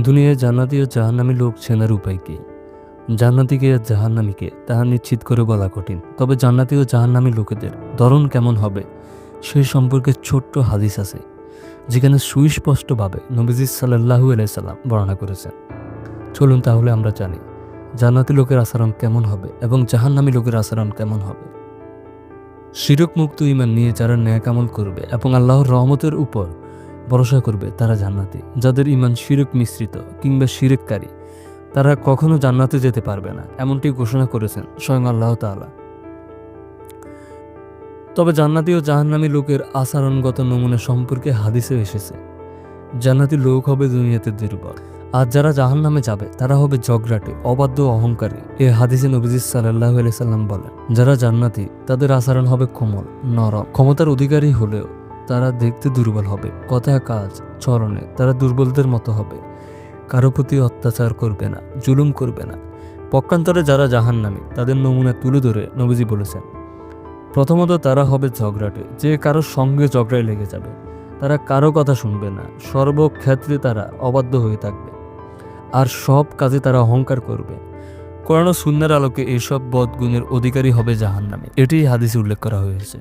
দুনিয়ায় জান্নাতি ও জাহান্নামী লোক চেনার উপায় কি? জান্নাতীকে আর জাহান্নামীকে তাহা নিশ্চিত করে বলা কঠিন। তবে জান্নাতি ও জাহান্নামী লোকেদের ধরন কেমন হবে সেই সম্পর্কে ছোট্ট হাদিস আছে, যেখানে সুস্পষ্টভাবে নবীজি সাল্লাল্লাহু আলাইহি সাল্লাম বর্ণনা করেছেন। চলুন তাহলে আমরা জানি জান্নাতি লোকের আচরণ কেমন হবে এবং জাহান্নামী লোকের আচরণ কেমন হবে। শিরক মুক্ত ঈমান নিয়ে যারা নেক আমল করবে এবং আল্লাহর রহমতের উপর ভরসা করবে তারা জান্নাতি। যাদের ঈমান শিরক মিশ্রিত কিংবা শিরককারী, তারা কখনো জান্নাতে যেতে পারবে না, এমনটি ঘোষণা করেছেন স্বয়ং আল্লাহ তাআলা। তবে জান্নাতি ও জাহান্নামী লোকের আচরণগত নমুনা সম্পর্কে হাদিসে এসেছে। জান্নাতি লোক হবে দুনিয়াতে দুর্বল, আর যারা জাহান্নামে যাবে তারা হবে ঝগড়াটে, অবাধ্য, অহংকারী। এ হাদিসে নবীজি সাল্লাল্লাহু আলাইহি সাল্লাম বলেন, যারা জান্নাতি তাদের আচরণ হবে কোমল, নরম, ক্ষমতার অধিকারী হলেও তারা দেখতে দুর্বল হবে। কথা, কাজ, চরণে তারা দুর্বলদের মতো হবে। কারো প্রতি অত্যাচার করবে না, জুলুম করবে না। পক্ষান্তরে যারা জাহান্নামী তাদের নমুনা তুলে ধরে নবীজি বলেছেন, প্রথমত তারা হবে ঝগড়াটে, যে কারোর সঙ্গে ঝগড়ায় লেগে যাবে। তারা কারো কথা শুনবে না, সর্বক্ষেত্রে তারা অবাধ্য হয়ে থাকবে, আর সব কাজে তারা অহংকার করবে। কোরআন ও সুন্নাহর আলোকে এইসব বদগুণের অধিকারী হবে জাহান্নামী, এটি হাদিসে উল্লেখ করা হয়েছে।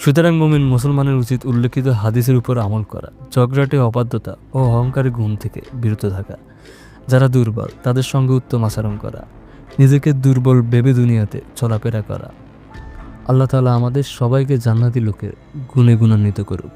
সুতরাং মুমিন মুসলমানের উচিত উল্লেখিত হাদিসের উপর আমল করা, ঝগড়াটে, অবাধ্যতা ও অহংকারী গুণ থেকে বিরত থাকা। যারা দুর্বল তাদের সঙ্গে উত্তম আচরণ করা, নিজেকে দুর্বল ভেবে দুনিয়াতে চলাফেরা করা। আল্লাহ তাআলা আমাদের সবাইকে জান্নাতি লোকের গুণে গুণান্বিত করুক।